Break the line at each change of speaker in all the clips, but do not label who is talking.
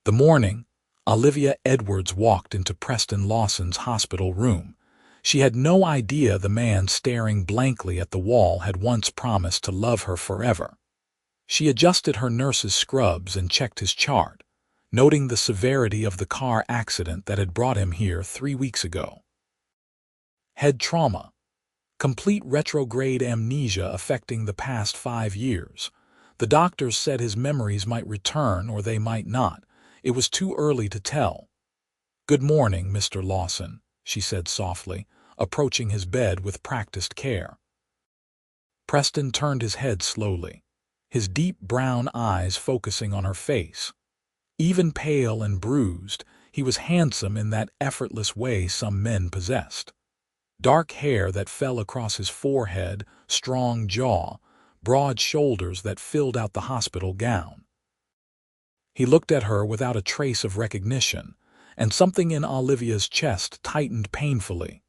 The morning, Olivia Edwards walked into Preston Lawson's hospital room. She had no idea the man staring blankly at the wall had once promised to love her forever. She adjusted her nurse's scrubs and checked his chart, noting the severity of the car accident that had brought him here 3 weeks ago. Head trauma. Complete retrograde amnesia affecting the past 5 years. The doctors said his memories might return or they might not. It was too early to tell. "Good morning, Mr. Lawson," she said softly, approaching his bed with practiced care. Preston turned his head slowly, his deep brown eyes focusing on her face. Even pale and bruised, he was handsome in that effortless way some men possessed. Dark hair that fell across his forehead, strong jaw, broad shoulders that filled out the hospital gown. He looked at her without a trace of recognition, and something in Olivia's chest tightened painfully.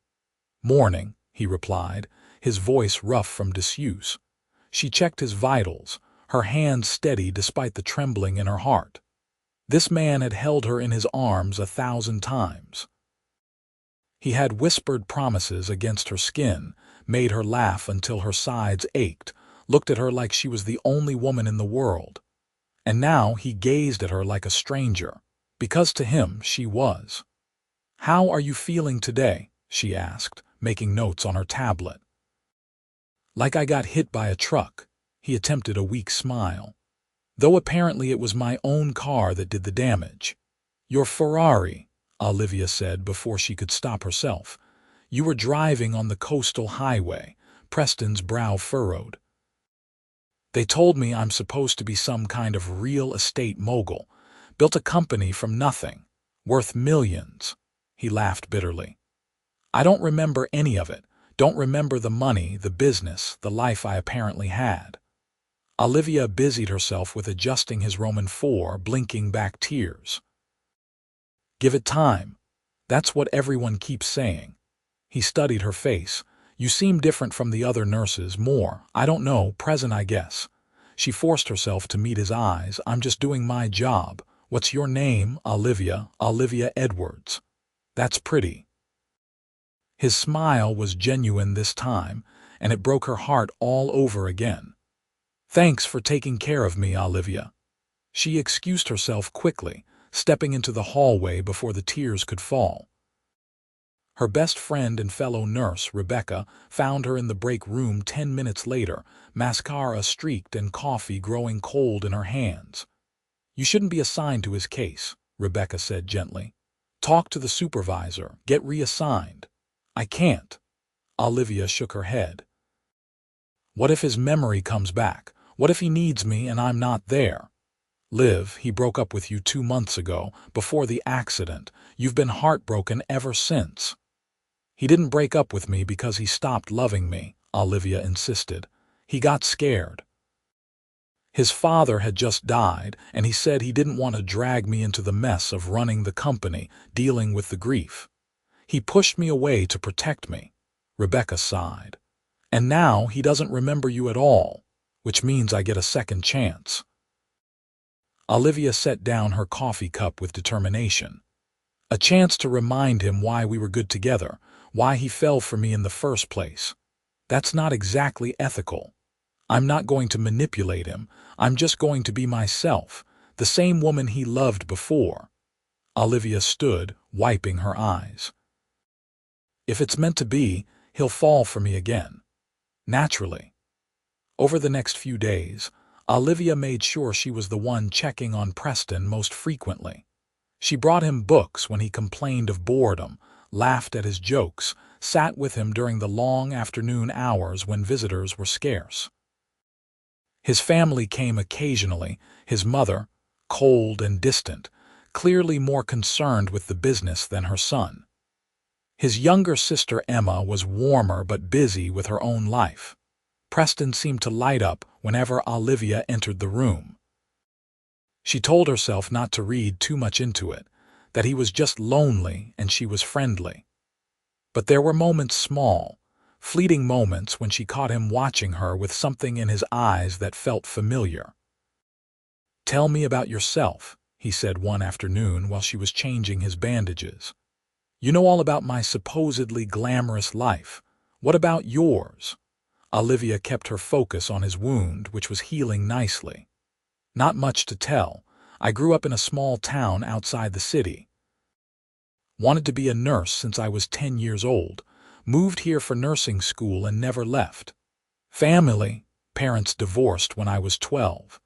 "Morning," he replied, his voice rough from disuse. She checked his vitals, her hands steady despite the trembling in her heart. This man had held her in his arms 1,000 times. He had whispered promises against her skin, made her laugh until her sides ached, looked at her like she was the only woman in the world. And now he gazed at her like a stranger, because to him she was. "How are you feeling today?" she asked, making notes on her tablet. "Like I got hit by a truck," he attempted a weak smile. "Though apparently it was my own car that did the damage." "Your Ferrari," Olivia said before she could stop herself. "You were driving on the coastal highway." Preston's brow furrowed. "They told me I'm supposed to be some kind of real estate mogul. Built a company from nothing, worth millions." He laughed bitterly. "I don't remember any of it. Don't remember the money, the business, the life I apparently had." Olivia busied herself with adjusting his Roman 4, blinking back tears. "Give it time. That's what everyone keeps saying." He studied her face. "You seem different from the other nurses, more, I don't know, present I guess." She forced herself to meet his eyes. "I'm just doing my job. What's your name?" "Olivia. Olivia Edwards." "That's pretty." His smile was genuine this time, and it broke her heart all over again. "Thanks for taking care of me, Olivia." She excused herself quickly, stepping into the hallway before the tears could fall. Her best friend and fellow nurse, Rebecca, found her in the break room 10 minutes later, mascara streaked and coffee growing cold in her hands. "You shouldn't be assigned to his case," Rebecca said gently. "Talk to the supervisor, get reassigned." "I can't." Olivia shook her head. "What if his memory comes back? What if he needs me and I'm not there?" "Liv, he broke up with you 2 months ago, before the accident. You've been heartbroken ever since." "He didn't break up with me because he stopped loving me," Olivia insisted. "He got scared. His father had just died, and he said he didn't want to drag me into the mess of running the company, dealing with the grief. He pushed me away to protect me." Rebecca sighed. "And now he doesn't remember you at all, which means I get a second chance." Olivia set down her coffee cup with determination. "A chance to remind him why we were good together, why he fell for me in the first place. That's not exactly ethical. I'm not going to manipulate him. I'm just going to be myself, the same woman he loved before." Olivia stood, wiping her eyes. "If it's meant to be, he'll fall for me again. Naturally." Over the next few days, Olivia made sure she was the one checking on Preston most frequently. She brought him books when he complained of boredom, laughed at his jokes, sat with him during the long afternoon hours when visitors were scarce. His family came occasionally, his mother, cold and distant, clearly more concerned with the business than her son. His younger sister Emma was warmer but busy with her own life. Preston seemed to light up whenever Olivia entered the room. She told herself not to read too much into it, that he was just lonely and she was friendly. But there were moments small, fleeting moments when she caught him watching her with something in his eyes that felt familiar. "Tell me about yourself," he said one afternoon while she was changing his bandages. "You know all about my supposedly glamorous life. What about yours?" Olivia kept her focus on his wound, which was healing nicely. "Not much to tell. I grew up in a small town outside the city. Wanted to be a nurse since I was 10 years old. Moved here for nursing school and never left. Family. Parents divorced when I was 12.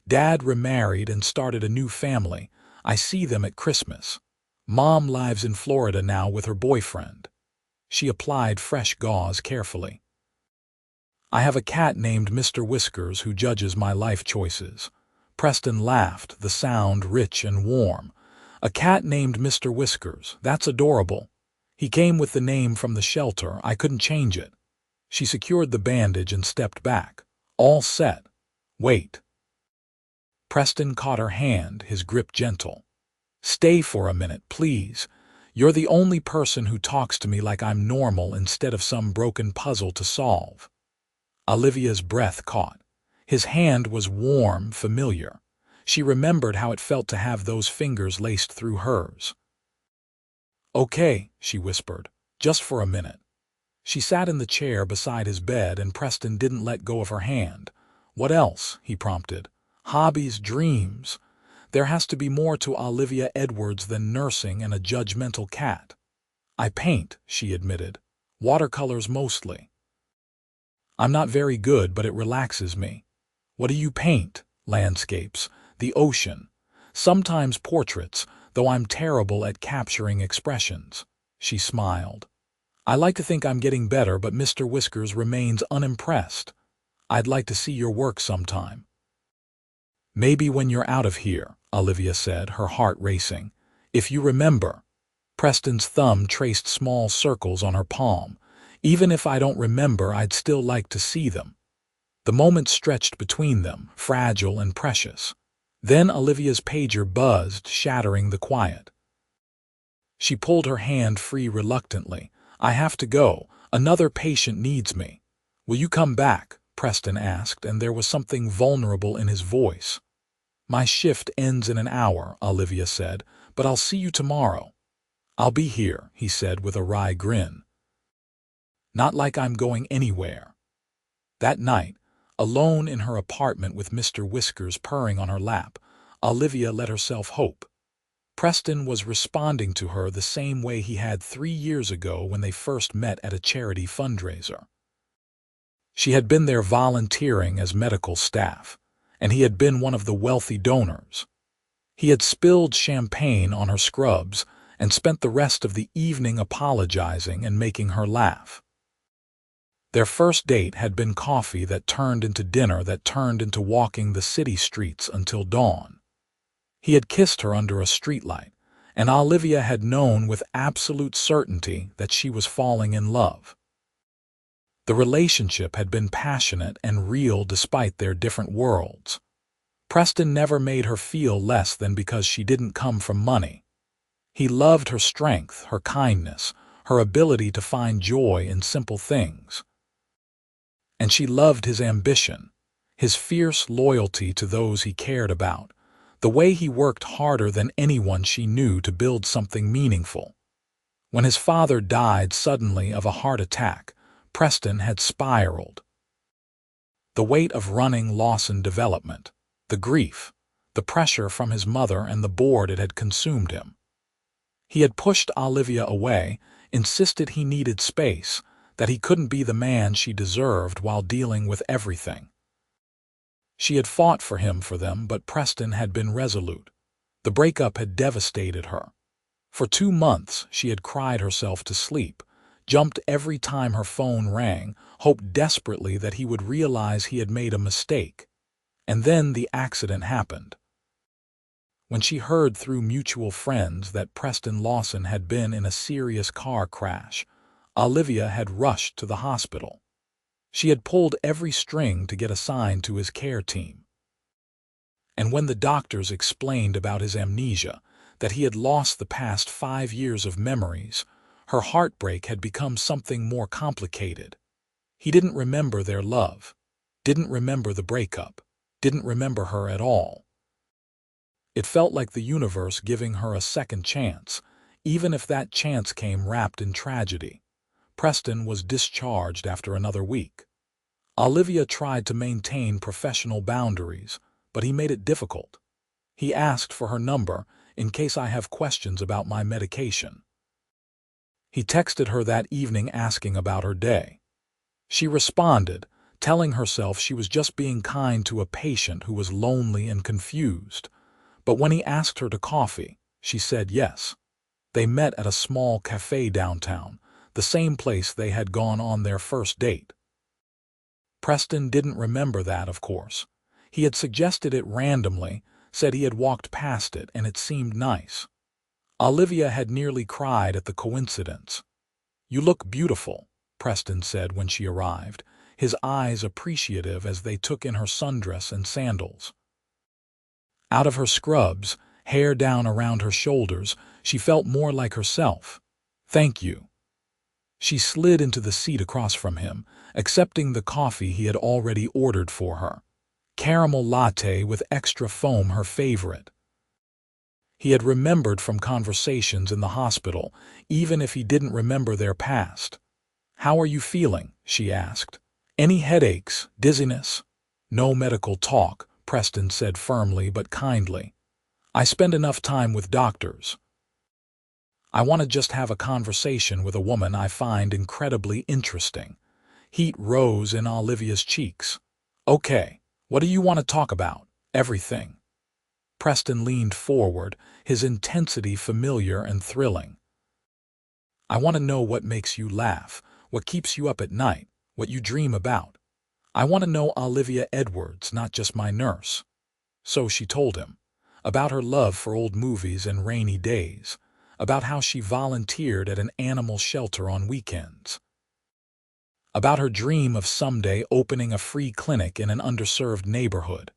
Dad remarried and started a new family. I see them at Christmas. Mom lives in Florida now with her boyfriend." She applied fresh gauze carefully. "I have a cat named Mr. Whiskers who judges my life choices." Preston laughed, the sound rich and warm. "A cat named Mr. Whiskers. That's adorable. He came with the name from the shelter. I couldn't change it." She secured the bandage and stepped back. "All set. Wait." Preston caught her hand, his grip gentle. "Stay for a minute, please. You're the only person who talks to me like I'm normal instead of some broken puzzle to solve." Olivia's breath caught. His hand was warm, familiar. She remembered how it felt to have those fingers laced through hers. "Okay," she whispered, "just for a minute." She sat in the chair beside his bed and Preston didn't let go of her hand. "What else?" he prompted. "Hobbies, dreams. There has to be more to Olivia Edwards than nursing and a judgmental cat." "I paint," she admitted. "Watercolors mostly. I'm not very good, but it relaxes me." "What do you paint?" "Landscapes, the ocean. Sometimes portraits, though I'm terrible at capturing expressions." She smiled. "I like to think I'm getting better, but Mr. Whiskers remains unimpressed. I'd like to see your work sometime." "Maybe when you're out of here," Olivia said, her heart racing. "If you remember." Preston's thumb traced small circles on her palm. "Even if I don't remember, I'd still like to see them." The moment stretched between them, fragile and precious. Then Olivia's pager buzzed, shattering the quiet. She pulled her hand free reluctantly. "I have to go. Another patient needs me." "Will you come back?" Preston asked, and there was something vulnerable in his voice. "My shift ends in an hour," Olivia said, "but I'll see you tomorrow." "I'll be here," he said with a wry grin. "Not like I'm going anywhere." That night, alone in her apartment with Mr. Whiskers purring on her lap, Olivia let herself hope. Preston was responding to her the same way he had 3 years ago when they first met at a charity fundraiser. She had been there volunteering as medical staff, and he had been one of the wealthy donors. He had spilled champagne on her scrubs and spent the rest of the evening apologizing and making her laugh. Their first date had been coffee that turned into dinner that turned into walking the city streets until dawn. He had kissed her under a streetlight, and Olivia had known with absolute certainty that she was falling in love. The relationship had been passionate and real despite their different worlds. Preston never made her feel less than because she didn't come from money. He loved her strength, her kindness, her ability to find joy in simple things. And she loved his ambition, his fierce loyalty to those he cared about, the way he worked harder than anyone she knew to build something meaningful. When his father died suddenly of a heart attack, Preston had spiraled. The weight of running Lawson Development, the grief, the pressure from his mother and the board it had consumed him. He had pushed Olivia away, insisted he needed space, that he couldn't be the man she deserved while dealing with everything. She had fought for him for them, but Preston had been resolute. The breakup had devastated her. For 2 months she had cried herself to sleep, jumped every time her phone rang, hoped desperately that he would realize he had made a mistake. And then the accident happened. When she heard through mutual friends that Preston Lawson had been in a serious car crash, Olivia had rushed to the hospital. She had pulled every string to get assigned to his care team. And when the doctors explained about his amnesia, that he had lost the past 5 years of memories, her heartbreak had become something more complicated. He didn't remember their love, didn't remember the breakup, didn't remember her at all. It felt like the universe giving her a second chance, even if that chance came wrapped in tragedy. Preston was discharged after another week. Olivia tried to maintain professional boundaries, but he made it difficult. He asked for her number in case I have questions about my medication. He texted her that evening asking about her day. She responded, telling herself she was just being kind to a patient who was lonely and confused. But when he asked her to coffee, she said yes. They met at a small cafe downtown, the same place they had gone on their first date. Preston didn't remember that, of course. He had suggested it randomly, said he had walked past it and it seemed nice. Olivia had nearly cried at the coincidence. "You look beautiful," Preston said when she arrived, his eyes appreciative as they took in her sundress and sandals. Out of her scrubs, hair down around her shoulders, she felt more like herself. "Thank you." She slid into the seat across from him, accepting the coffee he had already ordered for her. Caramel latte with extra foam, her favorite. He had remembered from conversations in the hospital, even if he didn't remember their past. "How are you feeling?" she asked. "Any headaches, dizziness?" "No medical talk," Preston said firmly but kindly. "I spend enough time with doctors. I want to just have a conversation with a woman I find incredibly interesting." Heat rose in Olivia's cheeks. "Okay, what do you want to talk about?" "Everything." Preston leaned forward, his intensity familiar and thrilling. "I want to know what makes you laugh, what keeps you up at night, what you dream about. I want to know Olivia Edwards, not just my nurse." So she told him about her love for old movies and rainy days, about how she volunteered at an animal shelter on weekends, about her dream of someday opening a free clinic in an underserved neighborhood.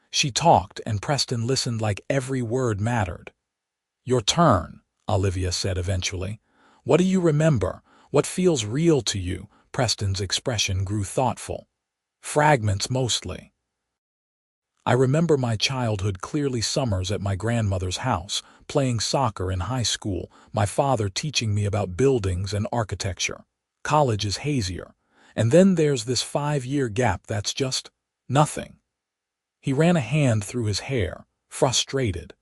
She talked, and Preston listened like every word mattered. "Your turn," Olivia said eventually. "What do you remember? What feels real to you?" Preston's expression grew thoughtful. "Fragments mostly. I remember my childhood clearly, summers at my grandmother's house, playing soccer in high school, my father teaching me about buildings and architecture. College is hazier. And then there's this 5-year gap that's just nothing." He ran a hand through his hair, frustrated.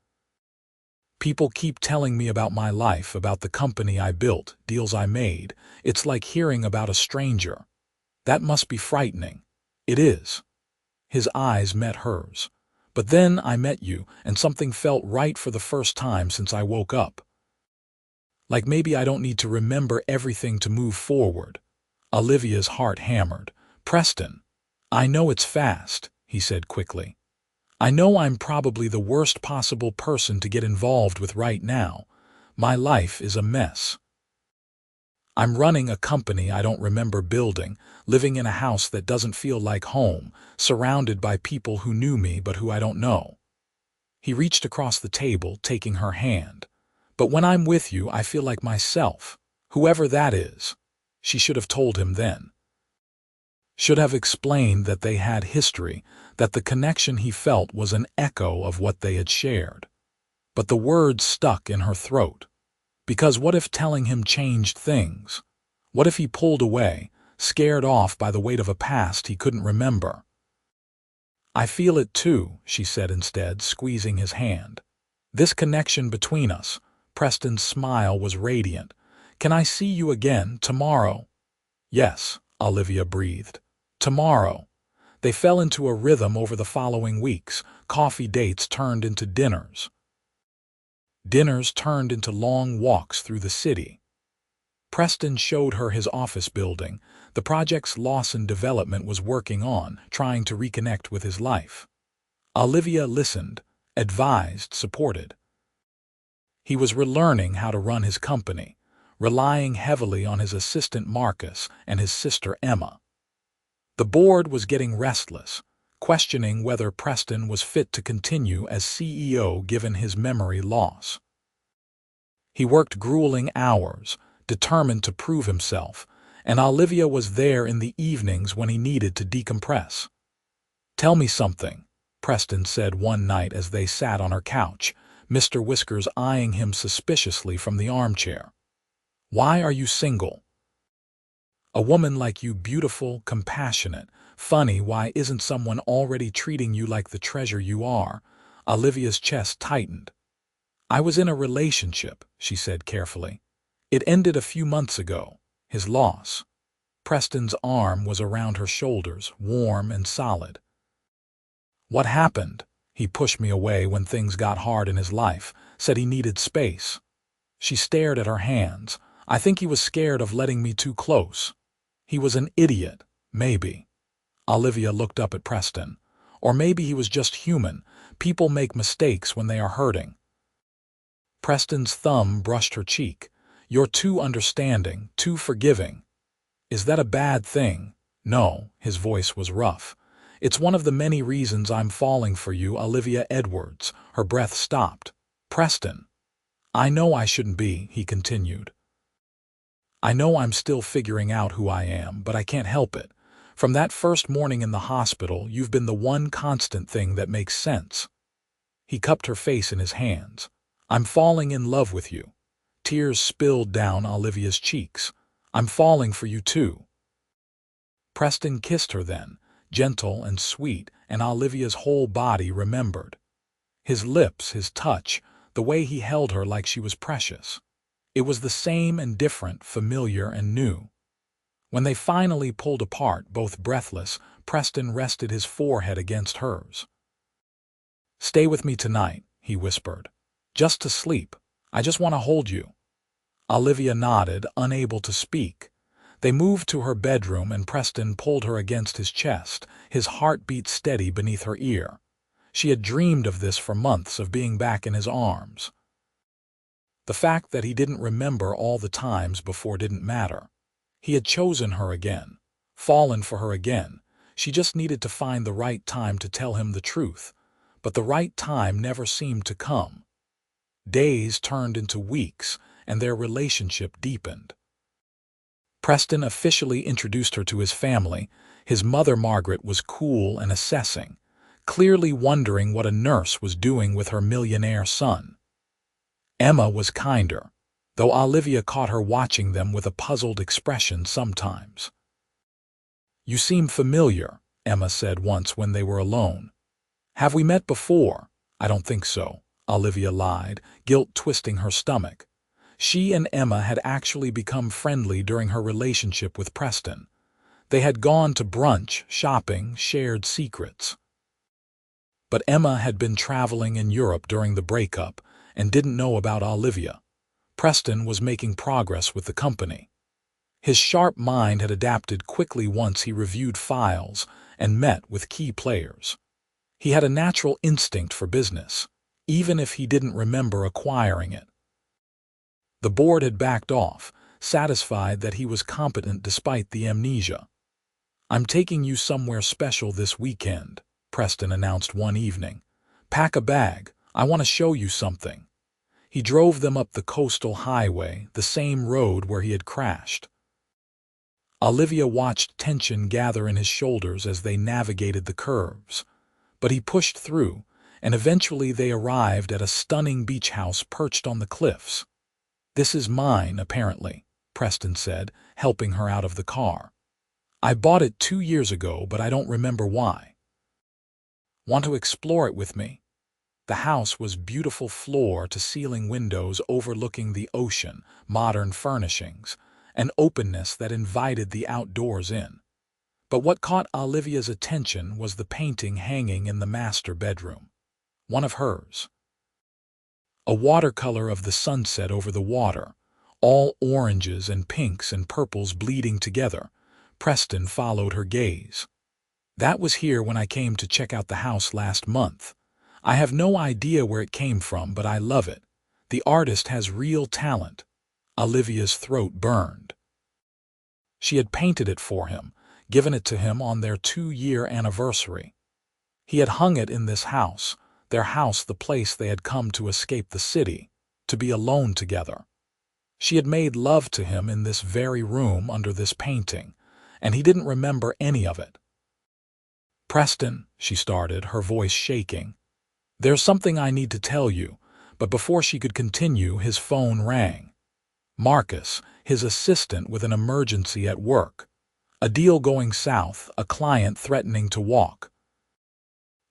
"People keep telling me about my life, about the company I built, deals I made. It's like hearing about a stranger. That must be frightening." "It is." His eyes met hers. "But then I met you, and something felt right for the first time since I woke up. Like maybe I don't need to remember everything to move forward." Olivia's heart hammered. "Preston, I know it's fast," he said quickly. "I know I'm probably the worst possible person to get involved with right now. My life is a mess. I'm running a company I don't remember building, living in a house that doesn't feel like home, surrounded by people who knew me but who I don't know." He reached across the table, taking her hand. "But when I'm with you, I feel like myself, whoever that is." She should have told him then. Should have explained that they had history, that the connection he felt was an echo of what they had shared. But the words stuck in her throat. Because what if telling him changed things? What if he pulled away, scared off by the weight of a past he couldn't remember? "I feel it too," she said instead, squeezing his hand. "This connection between us." Preston's smile was radiant. "Can I see you again tomorrow?" "Yes," Olivia breathed. "Tomorrow." They fell into a rhythm over the following weeks. Coffee dates turned into dinners. Dinners turned into long walks through the city. Preston showed her his office building, the projects Lawson Development was working on, trying to reconnect with his life. Olivia listened, advised, supported. He was relearning how to run his company, relying heavily on his assistant Marcus and his sister Emma. The board was getting restless, questioning whether Preston was fit to continue as CEO given his memory loss. He worked grueling hours, determined to prove himself, and Olivia was there in the evenings when he needed to decompress. "Tell me something," Preston said one night as they sat on her couch, Mr. Whiskers eyeing him suspiciously from the armchair. "Why are you single? A woman like you, beautiful, compassionate, funny, why isn't someone already treating you like the treasure you are?" Olivia's chest tightened. "I was in a relationship," she said carefully. "It ended a few months ago. His loss." Preston's arm was around her shoulders, warm and solid. "What happened?" "He pushed me away when things got hard in his life, said he needed space." She stared at her hands. "I think he was scared of letting me too close. He was an idiot, maybe." Olivia looked up at Preston. "Or maybe he was just human. People make mistakes when they are hurting." Preston's thumb brushed her cheek. "You're too understanding, too forgiving." "Is that a bad thing?" "No," his voice was rough. "It's one of the many reasons I'm falling for you, Olivia Edwards." Her breath stopped. "Preston." "I know I shouldn't be," he continued. "I know I'm still figuring out who I am, but I can't help it. From that first morning in the hospital, you've been the one constant thing that makes sense." He cupped her face in his hands. "I'm falling in love with you." Tears spilled down Olivia's cheeks. "I'm falling for you too." Preston kissed her then, gentle and sweet, and Olivia's whole body remembered. His lips, his touch, the way he held her like she was precious. It was the same and different, familiar and new. When they finally pulled apart, both breathless, Preston rested his forehead against hers. "Stay with me tonight," he whispered. "Just to sleep. I just want to hold you." Olivia nodded, unable to speak. They moved to her bedroom and Preston pulled her against his chest, his heart beat steady beneath her ear. She had dreamed of this for months, of being back in his arms. The fact that he didn't remember all the times before didn't matter. He had chosen her again, fallen for her again. She just needed to find the right time to tell him the truth. But the right time never seemed to come. Days turned into weeks, and their relationship deepened. Preston officially introduced her to his family. His mother, Margaret, was cool and assessing, clearly wondering what a nurse was doing with her millionaire son. Emma was kinder, though Olivia caught her watching them with a puzzled expression sometimes. "You seem familiar," Emma said once when they were alone. "Have we met before?" "I don't think so," Olivia lied, guilt twisting her stomach. She and Emma had actually become friendly during her relationship with Preston. They had gone to brunch, shopping, shared secrets. But Emma had been traveling in Europe during the breakup and didn't know about Olivia. Preston was making progress with the company. His sharp mind had adapted quickly once he reviewed files and met with key players. He had a natural instinct for business, even if he didn't remember acquiring it. The board had backed off, satisfied that he was competent despite the amnesia. "I'm taking you somewhere special this weekend," Preston announced one evening. "Pack a bag. I want to show you something." He drove them up the coastal highway, the same road where he had crashed. Olivia watched tension gather in his shoulders as they navigated the curves. But he pushed through, and eventually they arrived at a stunning beach house perched on the cliffs. "This is mine, apparently," Preston said, helping her out of the car. "I bought it 2 years ago, but I don't remember why." "Want to explore it with me?" The house was beautiful floor-to-ceiling windows overlooking the ocean, modern furnishings, an openness that invited the outdoors in. But what caught Olivia's attention was the painting hanging in the master bedroom. One of hers. A watercolor of the sunset over the water, all oranges and pinks and purples bleeding together. Preston followed her gaze. "That was here when I came to check out the house last month. I have no idea where it came from, but I love it. The artist has real talent." Olivia's throat burned. She had painted it for him, given it to him on their 2-year anniversary. He had hung it in this house, their house, the place they had come to escape the city, to be alone together. She had made love to him in this very room under this painting, and he didn't remember any of it. Preston, she started, her voice shaking. There's something I need to tell you, but before she could continue, his phone rang. Marcus, his assistant, with an emergency at work. A deal going south, a client threatening to walk.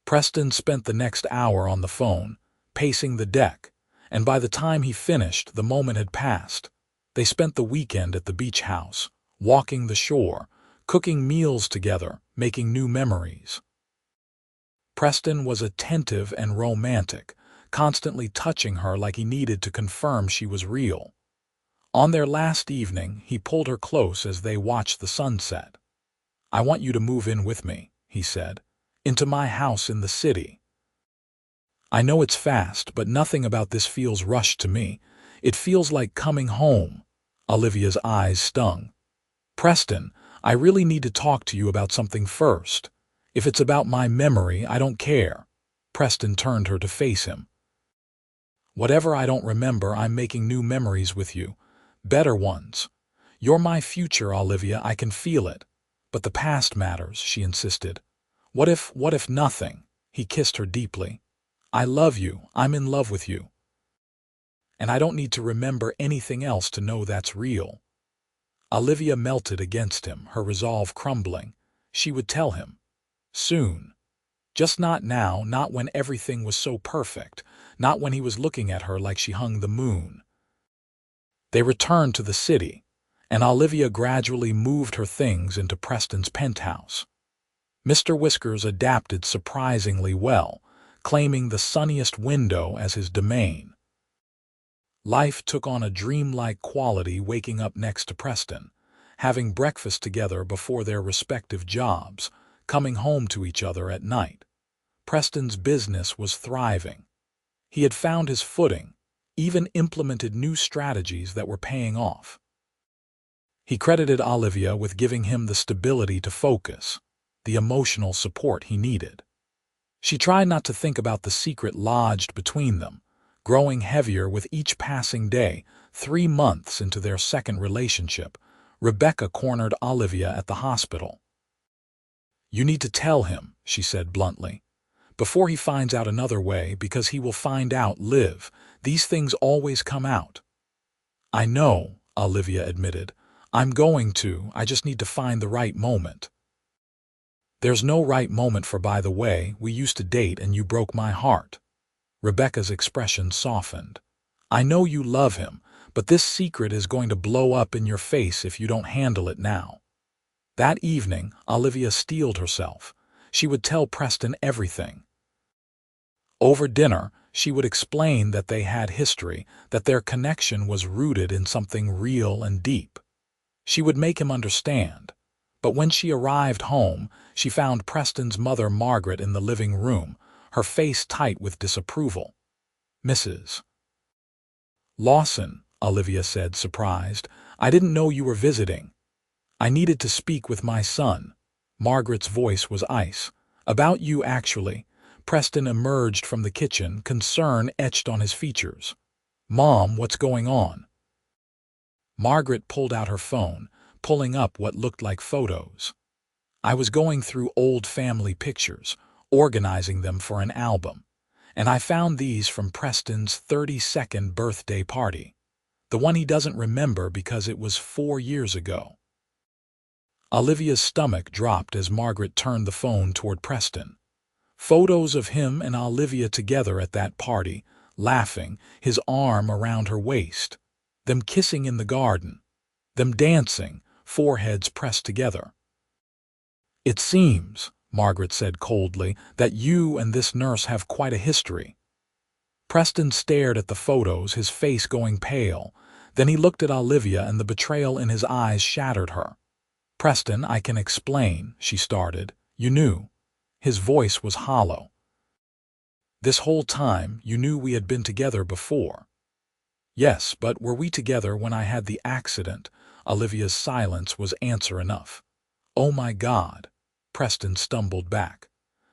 Preston spent the next hour on the phone, pacing the deck, and by the time he finished, the moment had passed. They spent the weekend at the beach house, walking the shore, cooking meals together, making new memories. Preston was attentive and romantic, constantly touching her like he needed to confirm she was real. On their last evening, he pulled her close as they watched the sunset. "I want you to move in with me," he said, "into my house in the city. I know it's fast, but nothing about this feels rushed to me. It feels like coming home." Olivia's eyes stung. "Preston, I really need to talk to you about something first. If it's about my memory, I don't care." Preston turned her to face him. "Whatever I don't remember, I'm making new memories with you. Better ones. You're my future, Olivia, I can feel it. But the past matters," she insisted. What if nothing?" He kissed her deeply. "I love you, I'm in love with you. And I don't need to remember anything else to know that's real." Olivia melted against him, her resolve crumbling. She would tell him. Soon. Just not now, not when everything was so perfect, not when he was looking at her like she hung the moon. They returned to the city, and Olivia gradually moved her things into Preston's penthouse. Mr. Whiskers adapted surprisingly well, claiming the sunniest window as his domain. Life took on a dreamlike quality waking up next to Preston, having breakfast together before their respective jobs, coming home to each other at night. Preston's business was thriving. He had found his footing, even implemented new strategies that were paying off. He credited Olivia with giving him the stability to focus, the emotional support he needed. She tried not to think about the secret lodged between them, growing heavier with each passing day. 3 months into their second relationship, Rebecca cornered Olivia at the hospital. "You need to tell him," she said bluntly, "before he finds out another way, because he will find out, Liv. These things always come out." "I know," Olivia admitted. "I'm going to, I just need to find the right moment." "There's no right moment for, by the way, we used to date and you broke my heart." Rebecca's expression softened. "I know you love him, but this secret is going to blow up in your face if you don't handle it now." That evening, Olivia steeled herself. She would tell Preston everything. Over dinner, she would explain that they had history, that their connection was rooted in something real and deep. She would make him understand. But when she arrived home, she found Preston's mother, Margaret, in the living room, her face tight with disapproval. "Mrs. Lawson," Olivia said, surprised, "I didn't know you were visiting." "I needed to speak with my son." Margaret's voice was ice. "About you, actually." Preston emerged from the kitchen, concern etched on his features. "Mom, what's going on?" Margaret pulled out her phone, pulling up what looked like photos. "I was going through old family pictures, organizing them for an album, and I found these from Preston's 32nd birthday party. The one he doesn't remember because it was 4 years ago." Olivia's stomach dropped as Margaret turned the phone toward Preston. Photos of him and Olivia together at that party, laughing, his arm around her waist. Them kissing in the garden. Them dancing, foreheads pressed together. "It seems," Margaret said coldly, "that you and this nurse have quite a history." Preston stared at the photos, his face going pale. Then he looked at Olivia, and the betrayal in his eyes shattered her. "Preston, I can explain," she started. "You knew." His voice was hollow. "This whole time, you knew we had been together before." "Yes, but were we together when I had the accident?" Olivia's silence was answer enough. "Oh my God." Preston stumbled back.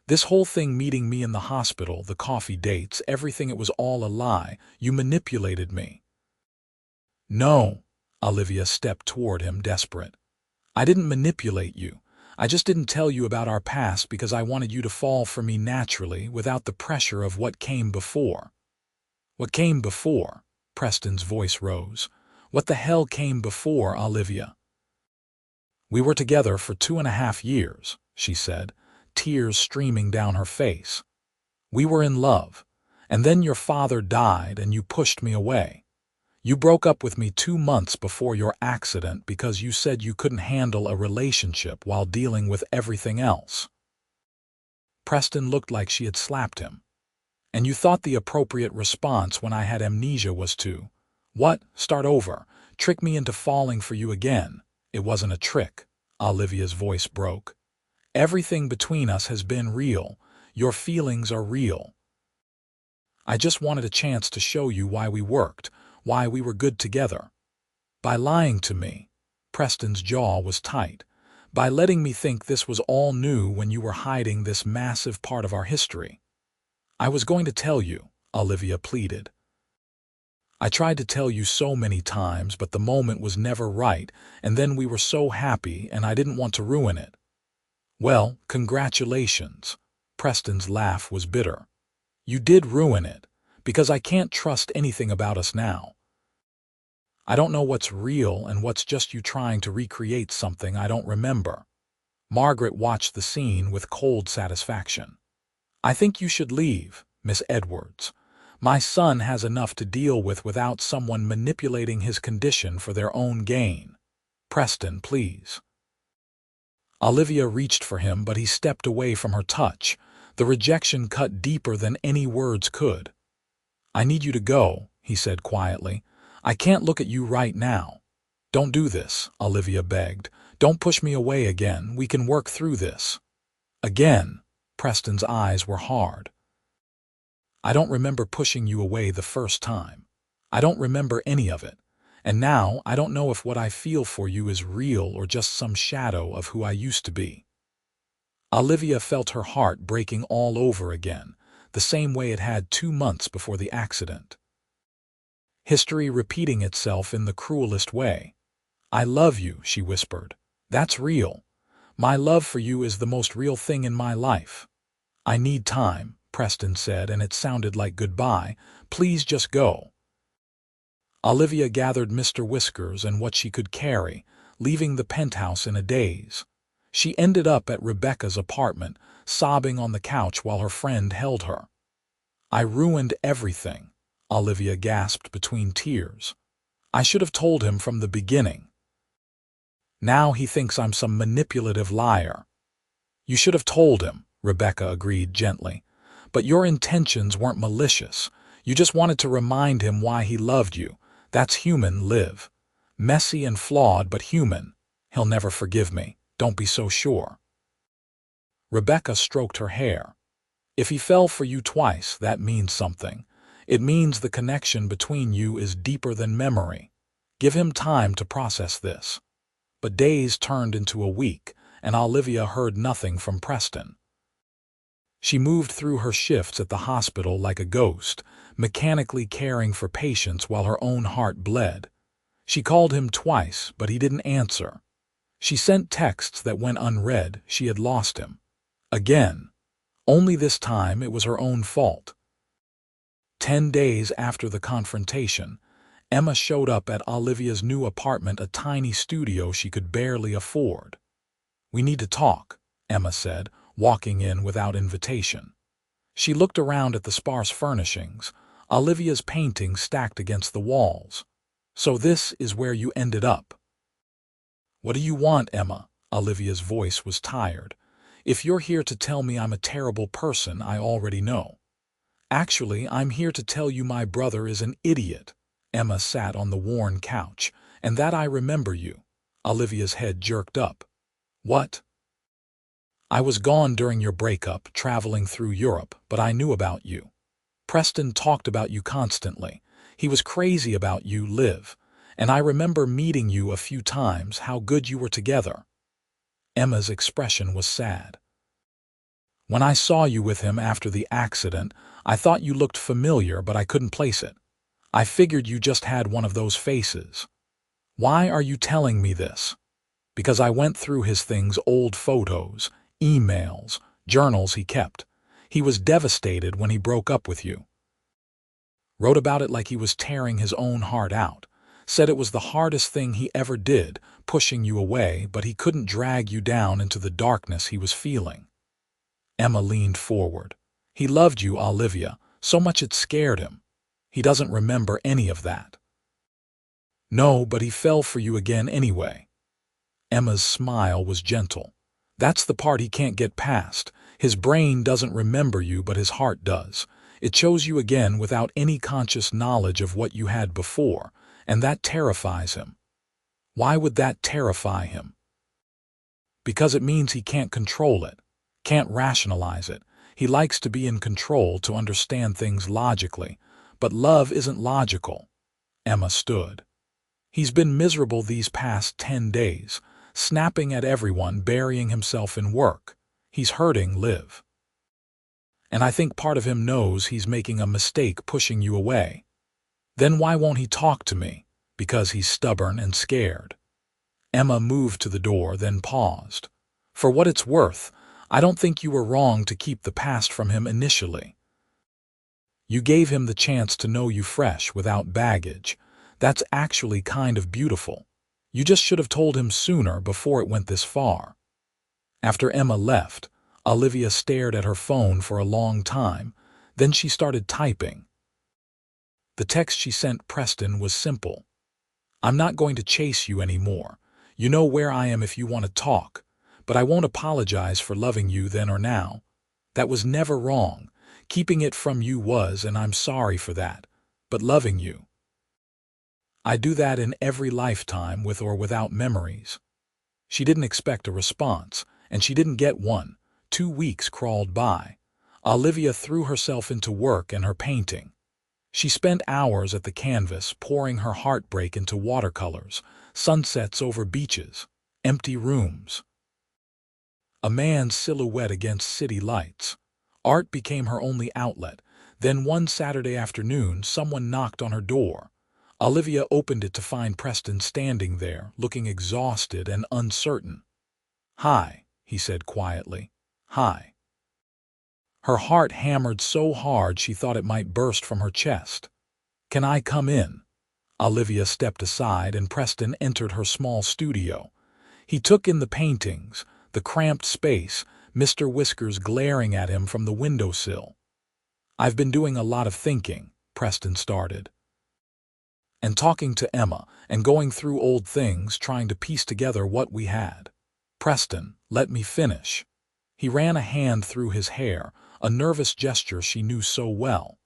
"This whole thing, meeting me in the hospital, the coffee dates, everything, it was all a lie. You manipulated me." "No." Olivia stepped toward him, desperate. "I didn't manipulate you. I just didn't tell you about our past because I wanted you to fall for me naturally without the pressure of what came before." "What came before?" Preston's voice rose. "What the hell came before, Olivia?" "We were together for 2.5 years, she said, tears streaming down her face. "We were in love, and then your father died and you pushed me away. You broke up with me 2 months before your accident because you said you couldn't handle a relationship while dealing with everything else." Preston looked like she had slapped him. "And you thought the appropriate response when I had amnesia was to, what, start over, trick me into falling for you again. It wasn't a trick." Olivia's voice broke. "Everything between us has been real. Your feelings are real. I just wanted a chance to show you why we worked, why we were good together. By lying to me," Preston's jaw was tight, "by letting me think this was all new when you were hiding this massive part of our history. I was going to tell you," Olivia pleaded. "I tried to tell you so many times, but the moment was never right, and then we were so happy and I didn't want to ruin it." "Well, congratulations." Preston's laugh was bitter. "You did ruin it, because I can't trust anything about us now. I don't know what's real and what's just you trying to recreate something I don't remember." Margaret watched the scene with cold satisfaction. "I think you should leave, Miss Edwards. My son has enough to deal with without someone manipulating his condition for their own gain. Preston, please." Olivia reached for him, but he stepped away from her touch. The rejection cut deeper than any words could. "I need you to go," he said quietly. "I can't look at you right now." "Don't do this," Olivia begged. "Don't push me away again. We can work through this." "Again?" Preston's eyes were hard. "I don't remember pushing you away the first time. I don't remember any of it. And now I don't know if what I feel for you is real or just some shadow of who I used to be." Olivia felt her heart breaking all over again, the same way it had 2 months before the accident. History repeating itself in the cruelest way. "I love you," she whispered. "That's real. My love for you is the most real thing in my life." "I need time," Preston said, and it sounded like goodbye. "Please just go." Olivia gathered Mr. Whiskers and what she could carry, leaving the penthouse in a daze. She ended up at Rebecca's apartment, sobbing on the couch while her friend held her. "I ruined everything," Olivia gasped between tears. "I should have told him from the beginning. Now he thinks I'm some manipulative liar." "You should have told him," Rebecca agreed gently. "But your intentions weren't malicious. You just wanted to remind him why he loved you. That's human, Liv. Messy and flawed, but human. He'll never forgive me. Don't be so sure." Rebecca stroked her hair. "If he fell for you twice, that means something. It means the connection between you is deeper than memory. Give him time to process this." But days turned into a week, and Olivia heard nothing from Preston. She moved through her shifts at the hospital like a ghost, mechanically caring for patients while her own heart bled. She called him twice, but he didn't answer. She sent texts that went unread. She had lost him. Again. Only this time it was her own fault. 10 days after the confrontation, Emma showed up at Olivia's new apartment, a tiny studio she could barely afford. "We need to talk," Emma said, walking in without invitation. She looked around at the sparse furnishings, Olivia's paintings stacked against the walls. "So this is where you ended up." "What do you want, Emma?" Olivia's voice was tired. "If you're here to tell me I'm a terrible person, I already know." "Actually, I'm here to tell you my brother is an idiot." Emma sat on the worn couch. "And that I remember you." Olivia's head jerked up. "What?" "I was gone during your breakup, traveling through Europe, but I knew about you. Preston talked about you constantly. He was crazy about you, Liv. And I remember meeting you a few times, how good you were together." Emma's expression was sad. "When I saw you with him after the accident, I thought you looked familiar, but I couldn't place it. I figured you just had one of those faces." "Why are you telling me this?" Because I went through his things, old photos, emails, journals he kept. He was devastated when he broke up with you. Wrote about it like he was tearing his own heart out. Said it was the hardest thing he ever did, pushing you away, but he couldn't drag you down into the darkness he was feeling. Emma leaned forward. He loved you, Olivia, so much it scared him. He doesn't remember any of that. No, but he fell for you again anyway. Emma's smile was gentle. That's the part he can't get past. His brain doesn't remember you, but his heart does. It chose you again without any conscious knowledge of what you had before, and that terrifies him. Why would that terrify him? Because it means he can't control it, can't rationalize it. He likes to be in control, to understand things logically, but love isn't logical. Emma stood. He's been miserable these past 10 days, snapping at everyone, burying himself in work. He's hurting, Liv. And I think part of him knows he's making a mistake pushing you away. Then why won't he talk to me? Because he's stubborn and scared. Emma moved to the door, then paused. For what it's worth, I don't think you were wrong to keep the past from him initially. You gave him the chance to know you fresh, without baggage. That's actually kind of beautiful. You just should have told him sooner, before it went this far. After Emma left, Olivia stared at her phone for a long time. Then she started typing. The text she sent Preston was simple. I'm not going to chase you anymore. You know where I am if you want to talk. But I won't apologize for loving you then or now. That was never wrong. Keeping it from you was, and I'm sorry for that. But loving you, I do that in every lifetime, with or without memories. She didn't expect a response, and she didn't get one. 2 weeks crawled by. Olivia threw herself into work and her painting. She spent hours at the canvas, pouring her heartbreak into watercolors, sunsets over beaches, empty rooms. A man's silhouette against city lights. Art became her only outlet. Then one Saturday afternoon, someone knocked on her door. Olivia opened it to find Preston standing there, looking exhausted and uncertain. "Hi," he said quietly. "Hi." Her heart hammered so hard she thought it might burst from her chest. "Can I come in?" Olivia stepped aside and Preston entered her small studio. He took in the paintings, the cramped space, Mr. Whiskers glaring at him from the windowsill. "I've been doing a lot of thinking," Preston started. "And talking to Emma, and going through old things, trying to piece together what we had." "Preston, let me finish." He ran a hand through his hair, a nervous gesture she knew so well.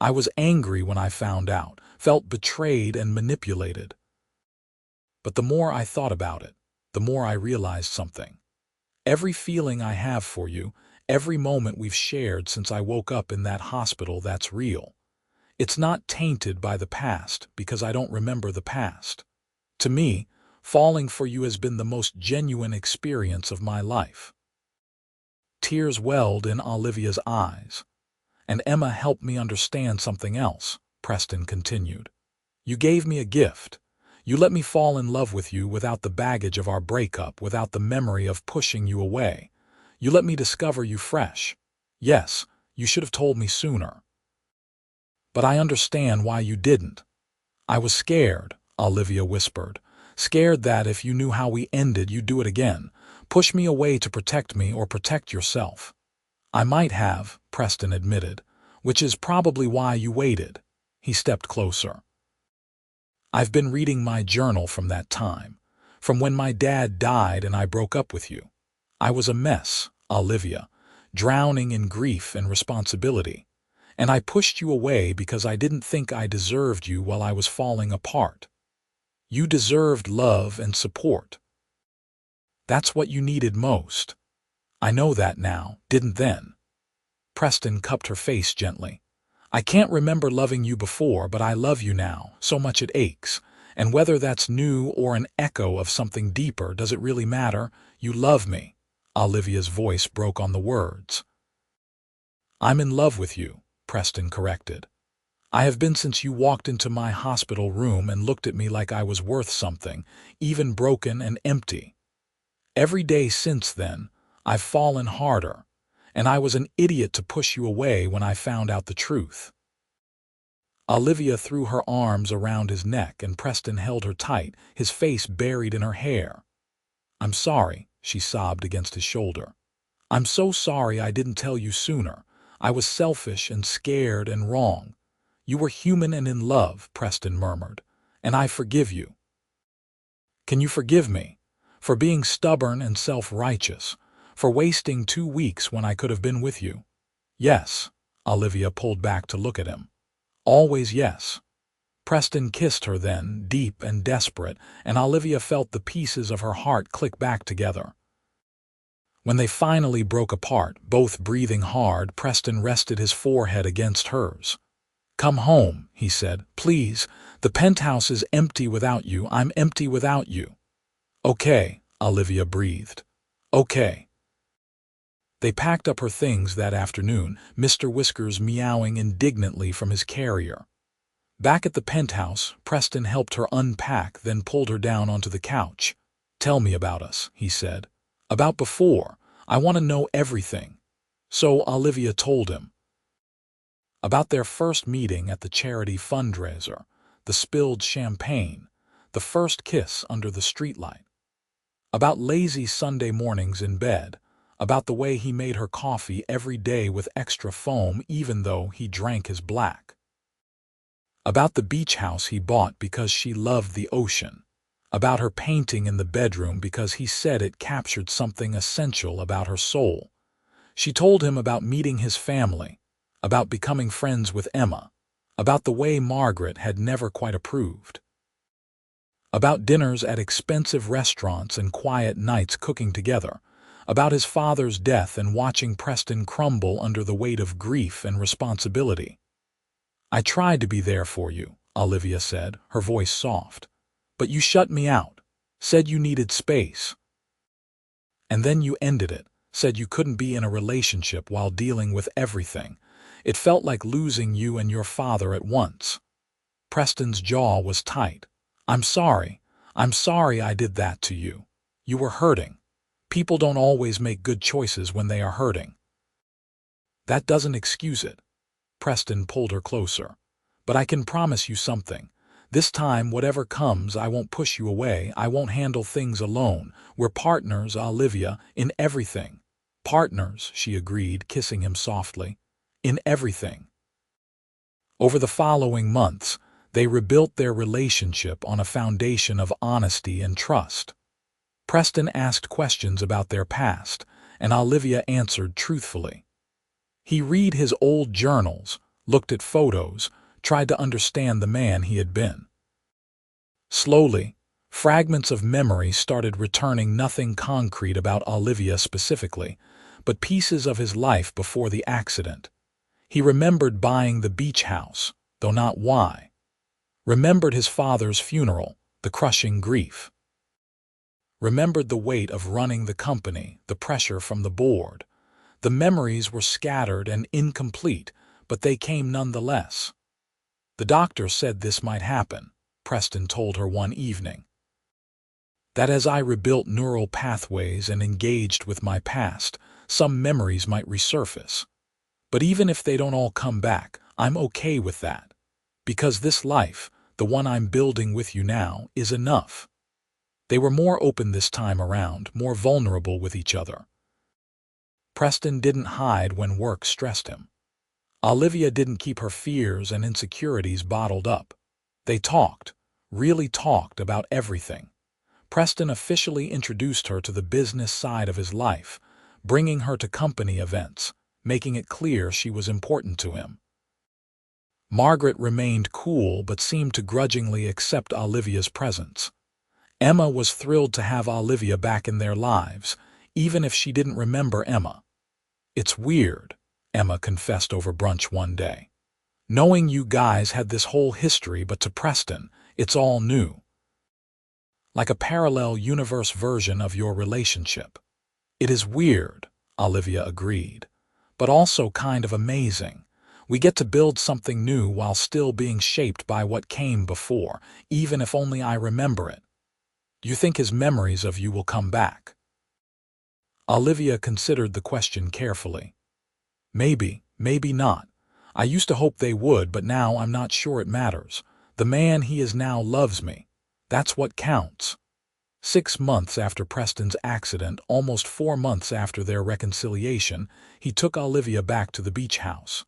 "I was angry when I found out, felt betrayed and manipulated. But the more I thought about it, the more I realized something. Every feeling I have for you, every moment we've shared since I woke up in that hospital, that's real. It's not tainted by the past, because I don't remember the past. To me, falling for you has been the most genuine experience of my life." Tears welled in Olivia's eyes. "And Emma helped me understand something else," Preston continued. "You gave me a gift. You let me fall in love with you without the baggage of our breakup, without the memory of pushing you away. You let me discover you fresh. Yes, you should have told me sooner. But I understand why you didn't." "I was scared," Olivia whispered. "Scared that if you knew how we ended, you'd do it again. Push me away to protect me or protect yourself." "I might have," Preston admitted, "which is probably why you waited." He stepped closer. "I've been reading my journal from that time, from when my dad died and I broke up with you. I was a mess, Olivia, drowning in grief and responsibility. And I pushed you away because I didn't think I deserved you while I was falling apart. You deserved love and support. That's what you needed most. I know that now, didn't then." Preston cupped her face gently. "I can't remember loving you before, but I love you now, so much it aches. And whether that's new or an echo of something deeper, does it really matter? You love me." Olivia's voice broke on the words. "I'm in love with you," Preston corrected. "I have been since you walked into my hospital room and looked at me like I was worth something, even broken and empty. Every day since then, I've fallen harder, and I was an idiot to push you away when I found out the truth." Olivia threw her arms around his neck and Preston held her tight, his face buried in her hair. "I'm sorry," she sobbed against his shoulder. "I'm so sorry I didn't tell you sooner. I was selfish and scared and wrong." "You were human and in love," Preston murmured, "and I forgive you." "Can you forgive me? For being stubborn and self-righteous, for wasting 2 weeks when I could have been with you?" "Yes." Olivia pulled back to look at him. "Always yes." Preston kissed her then, deep and desperate, and Olivia felt the pieces of her heart click back together. When they finally broke apart, both breathing hard, Preston rested his forehead against hers. "Come home," he said. "Please. The penthouse is empty without you. I'm empty without you." "Okay," Olivia breathed. "Okay." They packed up her things that afternoon, Mr. Whiskers meowing indignantly from his carrier. Back at the penthouse, Preston helped her unpack, then pulled her down onto the couch. "Tell me about us," he said. "About before. I want to know everything." So Olivia told him. About their first meeting at the charity fundraiser, the spilled champagne, the first kiss under the streetlight. About lazy Sunday mornings in bed, about the way he made her coffee every day with extra foam even though he drank his black. About the beach house he bought because she loved the ocean. About her painting in the bedroom because he said it captured something essential about her soul. She told him about meeting his family, about becoming friends with Emma, about the way Margaret had never quite approved. About dinners at expensive restaurants and quiet nights cooking together, about his father's death and watching Preston crumble under the weight of grief and responsibility. "I tried to be there for you," Olivia said, her voice soft. "But you shut me out, said you needed space. And then you ended it, said you couldn't be in a relationship while dealing with everything. It felt like losing you and your father at once." Preston's jaw was tight. I'm sorry I did that to you. You were hurting. People don't always make good choices when they are hurting." "That doesn't excuse it." Preston pulled her closer. "But I can promise you something. This time, whatever comes, I won't push you away. I won't handle things alone. We're partners, Olivia, in everything." "Partners," she agreed, kissing him softly. "In everything." Over the following months, they rebuilt their relationship on a foundation of honesty and trust. Preston asked questions about their past, and Olivia answered truthfully. He read his old journals, looked at photos, tried to understand the man he had been. Slowly, fragments of memory started returning, nothing concrete about Olivia specifically, but pieces of his life before the accident. He remembered buying the beach house, though not why. Remembered his father's funeral, the crushing grief. Remembered the weight of running the company, the pressure from the board. The memories were scattered and incomplete, but they came nonetheless. "The doctor said this might happen," Preston told her one evening. "That as I rebuilt neural pathways and engaged with my past, some memories might resurface. But even if they don't all come back, I'm okay with that. Because this life, the one I'm building with you now, is enough." They were more open this time around, more vulnerable with each other. Preston didn't hide when work stressed him. Olivia didn't keep her fears and insecurities bottled up. They talked, really talked about everything. Preston officially introduced her to the business side of his life, bringing her to company events, making it clear she was important to him. Margaret remained cool but seemed to grudgingly accept Olivia's presence. Emma was thrilled to have Olivia back in their lives, even if she didn't remember Emma. "It's weird," Emma confessed over brunch one day. "Knowing you guys had this whole history, but to Preston, it's all new. Like a parallel universe version of your relationship." "It is weird," Olivia agreed, "but also kind of amazing. We get to build something new while still being shaped by what came before, even if only I remember it." "Do you think his memories of you will come back?" Olivia considered the question carefully. Maybe, maybe not. I used to hope they would, but now I'm not sure it matters. The man he is now loves me. That's what counts. 6 months after Preston's accident, almost 4 months after their reconciliation, he took Olivia back to the beach house.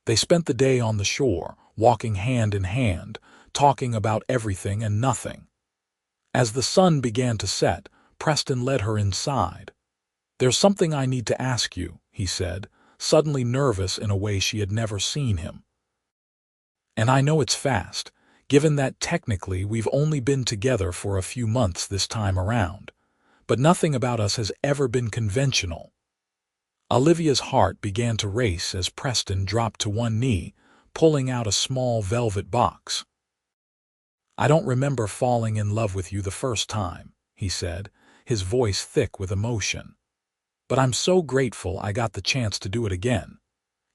They spent the day on the shore, walking hand in hand, talking about everything and nothing. As the sun began to set, Preston led her inside. "There's something I need to ask you," he said, suddenly nervous in a way she had never seen him. "And I know it's fast, given that technically we've only been together for a few months this time around. But nothing about us has ever been conventional." Olivia's heart began to race as Preston dropped to one knee, pulling out a small velvet box. "I don't remember falling in love with you the first time," he said, his voice thick with emotion. "But I'm so grateful I got the chance to do it again.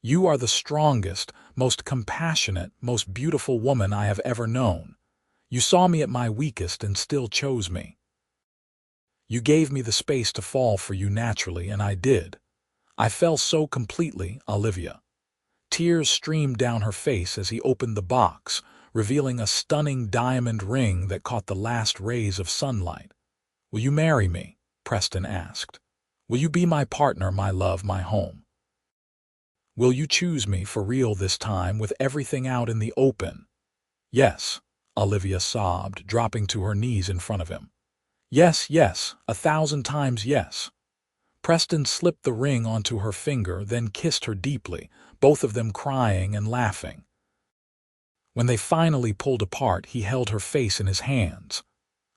You are the strongest, most compassionate, most beautiful woman I have ever known. You saw me at my weakest and still chose me. You gave me the space to fall for you naturally, and I did. I fell so completely, Olivia." Tears streamed down her face as he opened the box, revealing a stunning diamond ring that caught the last rays of sunlight. "Will you marry me?" Preston asked. "Will you be my partner, my love, my home? Will you choose me for real this time with everything out in the open?" "Yes," Olivia sobbed, dropping to her knees in front of him. "Yes, yes, 1,000 times yes." Preston slipped the ring onto her finger, then kissed her deeply, both of them crying and laughing. When they finally pulled apart, he held her face in his hands.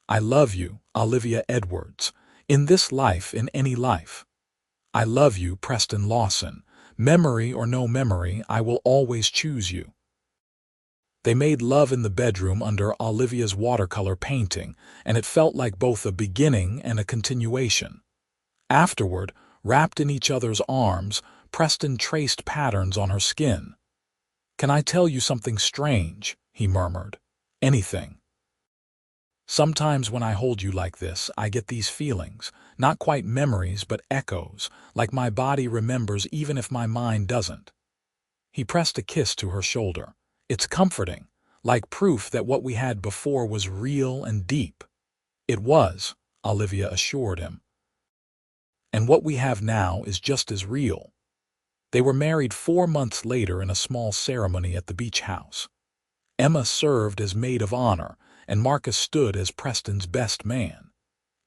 "I love you, Olivia Edwards, in this life, in any life. I love you, Preston Lawson. Memory or no memory, I will always choose you." They made love in the bedroom under Olivia's watercolor painting, and it felt like both a beginning and a continuation. Afterward, wrapped in each other's arms, Preston traced patterns on her skin. "Can I tell you something strange?" he murmured. "Anything. Sometimes when I hold you like this, I get these feelings, not quite memories but echoes, like my body remembers even if my mind doesn't." He pressed a kiss to her shoulder. "It's comforting, like proof that what we had before was real and deep." "It was," Olivia assured him. "And what we have now is just as real." They were married 4 months later in a small ceremony at the beach house. Emma served as maid of honor, and Marcus stood as Preston's best man.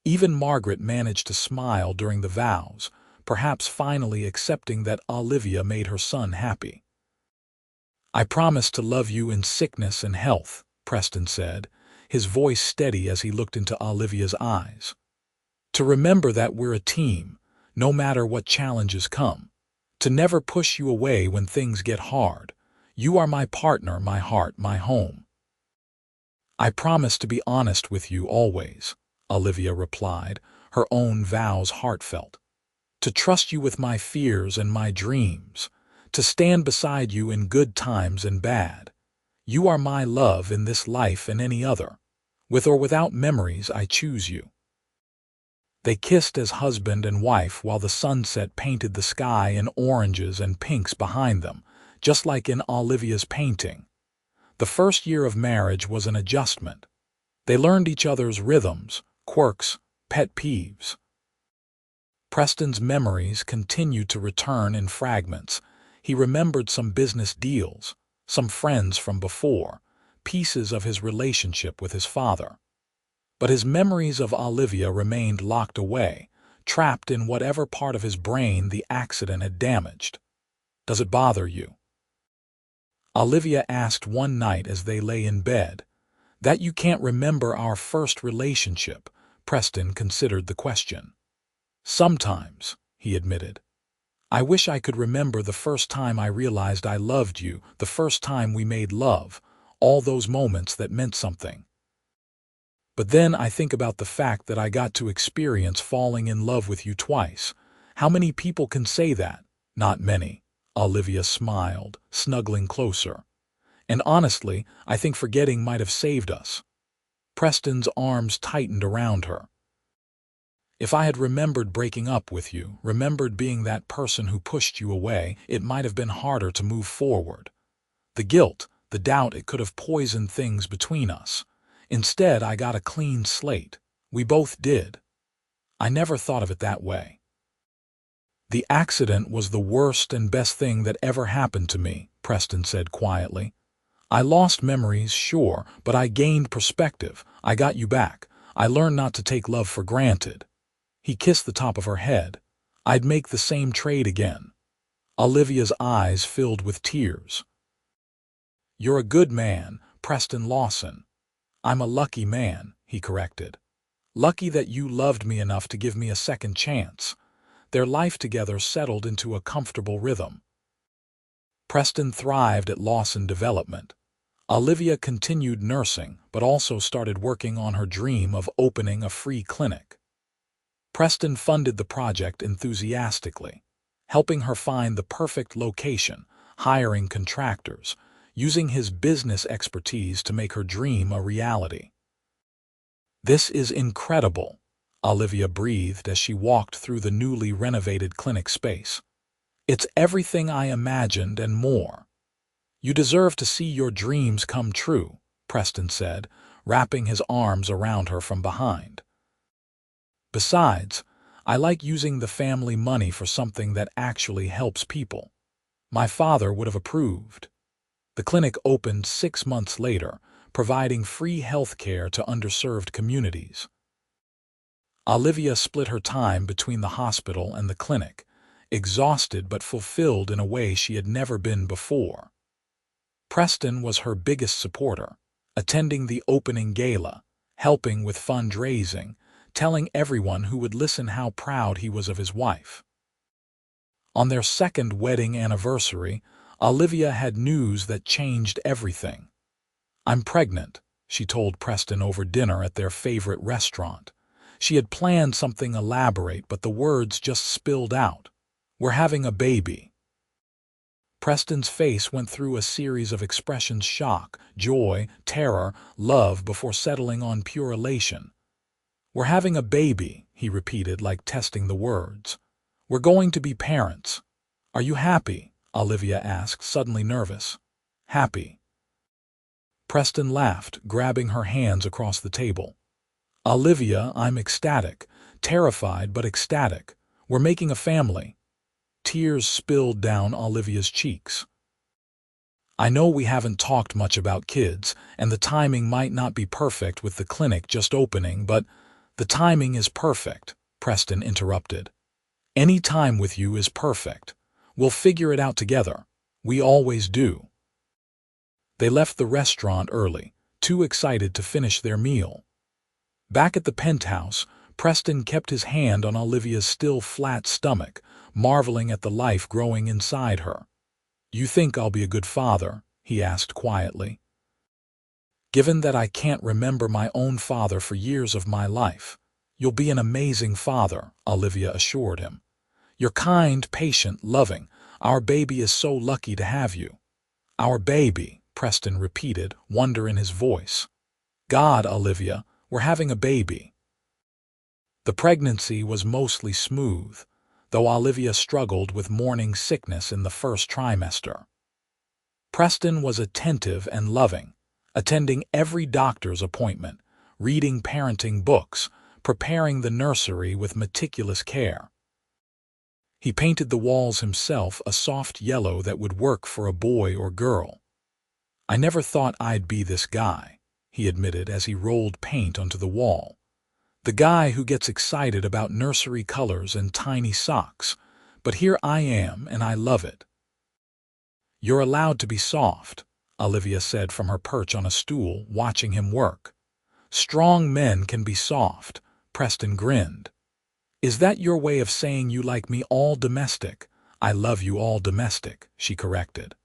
Even Margaret managed to smile during the vows, perhaps finally accepting that Olivia made her son happy. "I promise to love you in sickness and health," Preston said, his voice steady as he looked into Olivia's eyes. "To remember that we're a team, no matter what challenges come. To never push you away when things get hard. You are my partner, my heart, my home." "I promise to be honest with you always," Olivia replied, her own vows heartfelt. "To trust you with my fears and my dreams. To stand beside you in good times and bad. You are my love in this life and any other. With or without memories, I choose you." They kissed as husband and wife while the sunset painted the sky in oranges and pinks behind them, just like in Olivia's painting. The first year of marriage was an adjustment. They learned each other's rhythms, quirks, pet peeves. Preston's memories continued to return in fragments. He remembered some business deals, some friends from before, pieces of his relationship with his father. But his memories of Olivia remained locked away, trapped in whatever part of his brain the accident had damaged. "Does it bother you?" Olivia asked one night as they lay in bed. "That you can't remember our first relationship?" Preston considered the question. "Sometimes," he admitted. "I wish I could remember the first time I realized I loved you, the first time we made love, all those moments that meant something. But then I think about the fact that I got to experience falling in love with you twice. How many people can say that? Not many." Olivia smiled, snuggling closer. "And honestly, I think forgetting might have saved us." Preston's arms tightened around her. If I had remembered breaking up with you, remembered being that person who pushed you away, it might have been harder to move forward. The guilt, the doubt, it could have poisoned things between us. Instead, I got a clean slate. We both did. I never thought of it that way. The accident was the worst and best thing that ever happened to me, Preston said quietly. I lost memories, sure, but I gained perspective. I got you back. I learned not to take love for granted. He kissed the top of her head. I'd make the same trade again. Olivia's eyes filled with tears. You're a good man, Preston Lawson. I'm a lucky man, he corrected. Lucky that you loved me enough to give me a second chance. Their life together settled into a comfortable rhythm. Preston thrived at Lawson Development. Olivia continued nursing, but also started working on her dream of opening a free clinic. Preston funded the project enthusiastically, helping her find the perfect location, hiring contractors, using his business expertise to make her dream a reality. This is incredible, Olivia breathed as she walked through the newly renovated clinic space. It's everything I imagined and more. You deserve to see your dreams come true, Preston said, wrapping his arms around her from behind. Besides, I like using the family money for something that actually helps people. My father would have approved. The clinic opened 6 months later, providing free health care to underserved communities. Olivia split her time between the hospital and the clinic, exhausted but fulfilled in a way she had never been before. Preston was her biggest supporter, attending the opening gala, helping with fundraising, telling everyone who would listen how proud he was of his wife. On their second wedding anniversary, Olivia had news that changed everything. I'm pregnant, she told Preston over dinner at their favorite restaurant. She had planned something elaborate, but the words just spilled out. We're having a baby. Preston's face went through a series of expressions: shock, joy, terror, love, before settling on pure elation. We're having a baby, he repeated, like testing the words. We're going to be parents. Are you happy? Olivia asked, suddenly nervous. Happy. Preston laughed, grabbing her hands across the table. Olivia, I'm ecstatic, terrified but ecstatic. We're making a family. Tears spilled down Olivia's cheeks. I know we haven't talked much about kids, and the timing might not be perfect with the clinic just opening, but the timing is perfect, Preston interrupted. Any time with you is perfect. We'll figure it out together. We always do. They left the restaurant early, too excited to finish their meal. Back at the penthouse, Preston kept his hand on Olivia's still flat stomach, marveling at the life growing inside her. You think I'll be a good father? He asked quietly. Given that I can't remember my own father for years of my life, you'll be an amazing father, Olivia assured him. You're kind, patient, loving. Our baby is so lucky to have you. Our baby, Preston repeated, wonder in his voice. God, Olivia, we're having a baby. The pregnancy was mostly smooth, though Olivia struggled with morning sickness in the first trimester. Preston was attentive and loving, attending every doctor's appointment, reading parenting books, preparing the nursery with meticulous care. He painted the walls himself a soft yellow that would work for a boy or girl. I never thought I'd be this guy, he admitted as he rolled paint onto the wall. The guy who gets excited about nursery colors and tiny socks, but here I am and I love it. You're allowed to be soft, Olivia said from her perch on a stool, watching him work. Strong men can be soft, Preston grinned. Is that your way of saying you like me all domestic? I love you all domestic, she corrected.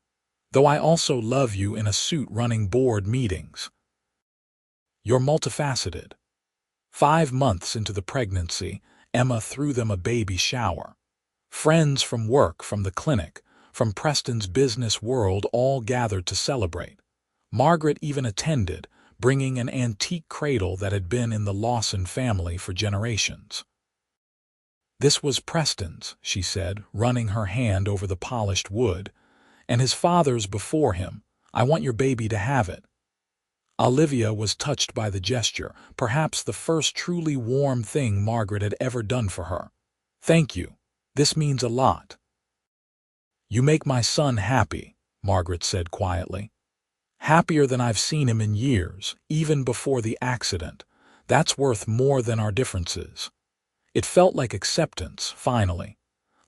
Though I also love you in a suit running board meetings. You're multifaceted. 5 months into the pregnancy, Emma threw them a baby shower. Friends from work, from the clinic, from Preston's business world all gathered to celebrate. Margaret even attended, bringing an antique cradle that had been in the Lawson family for generations. This was Preston's, she said, running her hand over the polished wood, and his father's before him. I want your baby to have it. Olivia was touched by the gesture, perhaps the first truly warm thing Margaret had ever done for her. Thank you. This means a lot. You make my son happy, Margaret said quietly. Happier than I've seen him in years, even before the accident. That's worth more than our differences. It felt like acceptance, finally.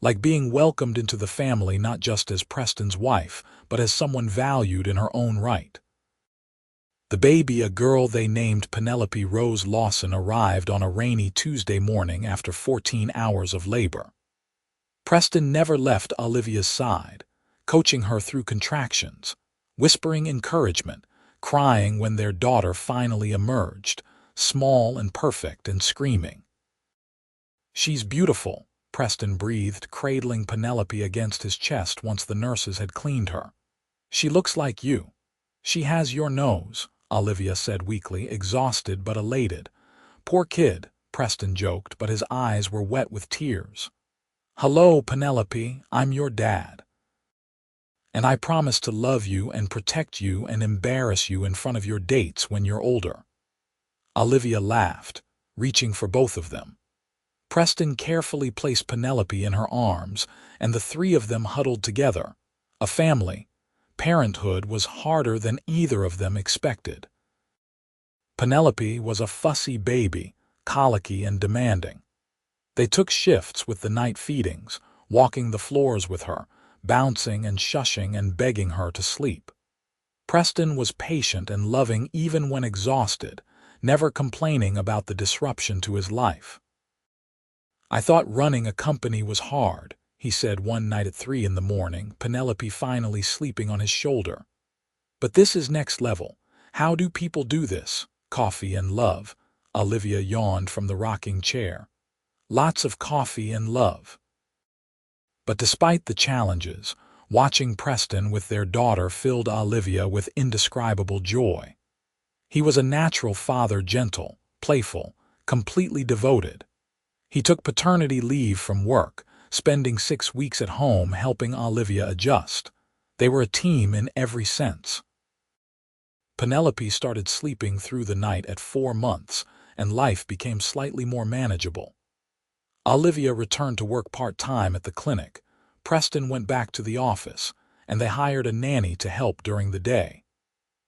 Like being welcomed into the family not just as Preston's wife, but as someone valued in her own right. The baby, a girl they named Penelope Rose Lawson, arrived on a rainy Tuesday morning after 14 hours of labor. Preston never left Olivia's side, coaching her through contractions, whispering encouragement, crying when their daughter finally emerged, small and perfect and screaming. She's beautiful, Preston breathed, cradling Penelope against his chest once the nurses had cleaned her. She looks like you. She has your nose, Olivia said weakly, exhausted but elated. Poor kid, Preston joked, but his eyes were wet with tears. Hello, Penelope, I'm your dad. And I promise to love you and protect you and embarrass you in front of your dates when you're older. Olivia laughed, reaching for both of them. Preston carefully placed Penelope in her arms, and the three of them huddled together. A family. Parenthood was harder than either of them expected. Penelope was a fussy baby, colicky and demanding. They took shifts with the night feedings, walking the floors with her, bouncing and shushing and begging her to sleep. Preston was patient and loving even when exhausted, never complaining about the disruption to his life. I thought running a company was hard, he said one night at 3 in the morning, Penelope finally sleeping on his shoulder. But this is next level. How do people do this? Coffee and love. Olivia yawned from the rocking chair. Lots of coffee and love. But despite the challenges, watching Preston with their daughter filled Olivia with indescribable joy. He was a natural father, gentle, playful, completely devoted. He took paternity leave from work, spending 6 weeks at home helping Olivia adjust. They were a team in every sense. Penelope started sleeping through the night at 4 months, and life became slightly more manageable. Olivia returned to work part-time at the clinic. Preston went back to the office, and they hired a nanny to help during the day.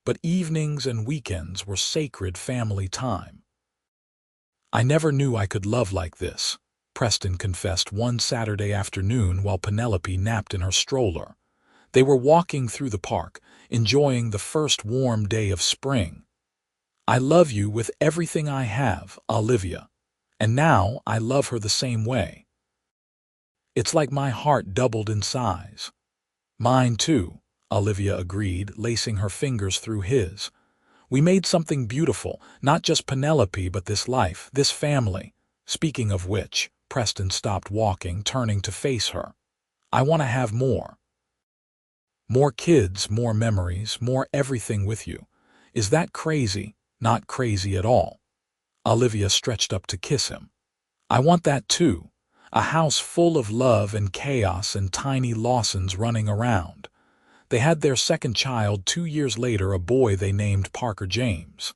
But evenings and weekends were sacred family time. I never knew I could love like this, Preston confessed one Saturday afternoon while Penelope napped in her stroller. They were walking through the park, enjoying the first warm day of spring. I love you with everything I have, Olivia. And now I love her the same way. It's like my heart doubled in size. Mine too, Olivia agreed, lacing her fingers through his. We made something beautiful, not just Penelope but this life, this family. Speaking of which, Preston stopped walking, turning to face her. I want to have more. More kids, more memories, more everything with you. Is that crazy? Not crazy at all. Olivia stretched up to kiss him. I want that too. A house full of love and chaos and tiny Lawsons running around. They had their second child 2 years later, a boy they named Parker James.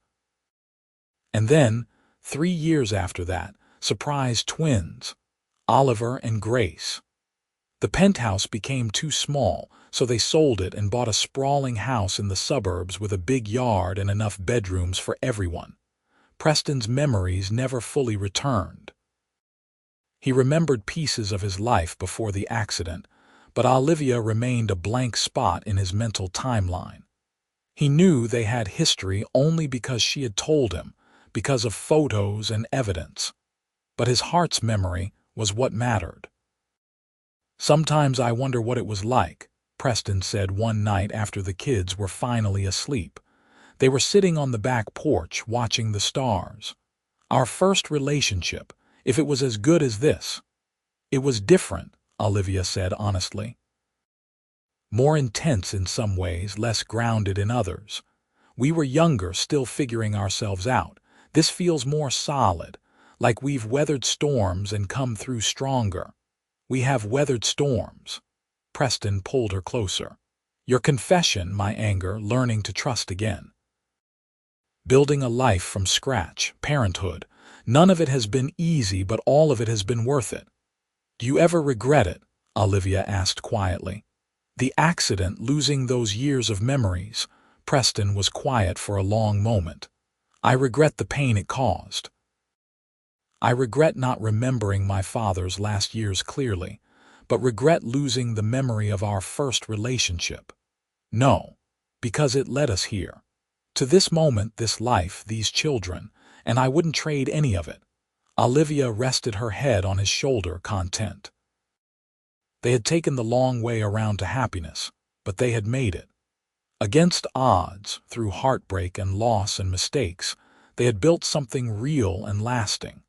And then, 3 years after that, surprise twins, Oliver and Grace. The penthouse became too small, so they sold it and bought a sprawling house in the suburbs with a big yard and enough bedrooms for everyone. Preston's memories never fully returned. He remembered pieces of his life before the accident, but Olivia remained a blank spot in his mental timeline. He knew they had history only because she had told him, because of photos and evidence. But his heart's memory was what mattered. Sometimes I wonder what it was like, Preston said one night after the kids were finally asleep. They were sitting on the back porch watching the stars. Our first relationship, if it was as good as this. It was different, Olivia said honestly. More intense in some ways, less grounded in others. We were younger, still figuring ourselves out. This feels more solid, Like we've weathered storms and come through stronger. We have weathered storms. Preston pulled her closer. Your confession, my anger, learning to trust again. Building a life from scratch, parenthood. None of it has been easy, but all of it has been worth it. Do you ever regret it? Olivia asked quietly. The accident, losing those years of memories. Preston was quiet for a long moment. I regret the pain it caused. I regret not remembering my father's last years clearly, but regret losing the memory of our first relationship. No, because it led us here. To this moment, this life, these children, and I wouldn't trade any of it. Olivia rested her head on his shoulder, content. They had taken the long way around to happiness, but they had made it. Against odds, through heartbreak and loss and mistakes, they had built something real and lasting.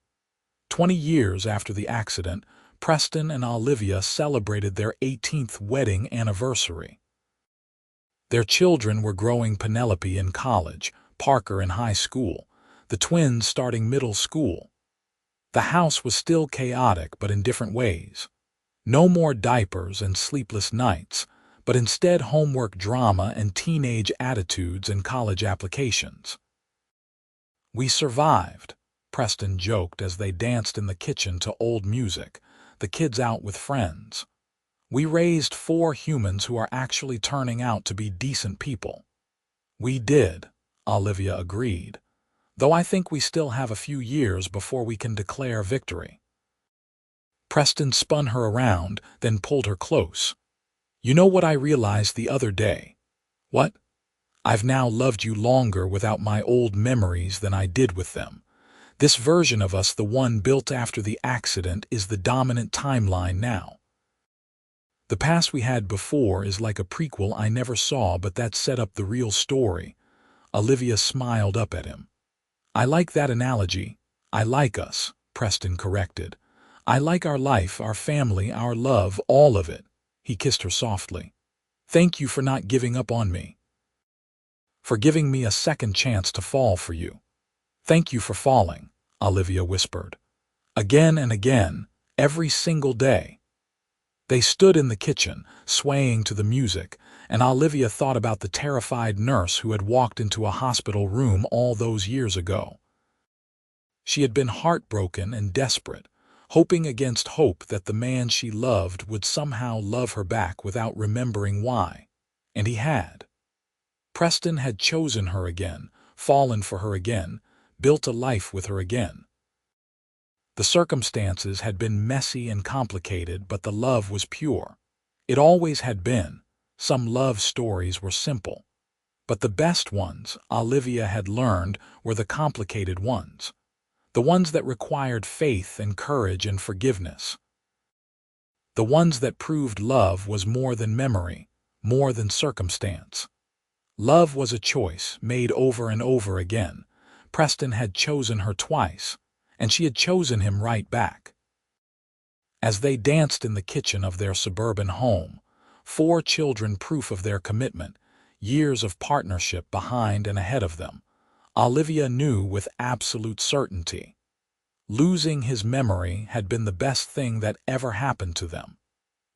20 years after the accident, Preston and Olivia celebrated their 18th wedding anniversary. Their children were growing, Penelope in college, Parker in high school, the twins starting middle school. The house was still chaotic, but in different ways. No more diapers and sleepless nights, but instead homework drama and teenage attitudes and college applications. We survived, Preston joked as they danced in the kitchen to old music, the kids out with friends. We raised 4 humans who are actually turning out to be decent people. We did, Olivia agreed, though I think we still have a few years before we can declare victory. Preston spun her around, then pulled her close. You know what I realized the other day? What? I've now loved you longer without my old memories than I did with them. This version of us, the one built after the accident, is the dominant timeline now. The past we had before is like a prequel I never saw, but that set up the real story. Olivia smiled up at him. I like that analogy. I like us, Preston corrected. I like our life, our family, our love, all of it. He kissed her softly. Thank you for not giving up on me. For giving me a second chance to fall for you. Thank you for falling, Olivia whispered. Again and again, every single day. They stood in the kitchen, swaying to the music, and Olivia thought about the terrified nurse who had walked into a hospital room all those years ago. She had been heartbroken and desperate, hoping against hope that the man she loved would somehow love her back without remembering why. And he had. Preston had chosen her again, fallen for her again, built a life with her again. The circumstances had been messy and complicated, but the love was pure. It always had been. Some love stories were simple. But the best ones, Olivia had learned, were the complicated ones. The ones that required faith and courage and forgiveness. The ones that proved love was more than memory, more than circumstance. Love was a choice, made over and over again. Preston had chosen her twice, and she had chosen him right back. As they danced in the kitchen of their suburban home, 4 children proof of their commitment, years of partnership behind and ahead of them, Olivia knew with absolute certainty. Losing his memory had been the best thing that ever happened to them,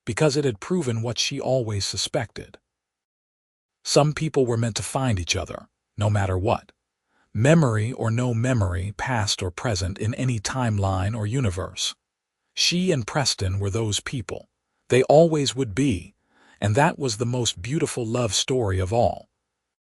because it had proven what she always suspected. Some people were meant to find each other, no matter what. Memory or no memory, past or present, in any timeline or universe. She and Preston were those people. They always would be, and that was the most beautiful love story of all.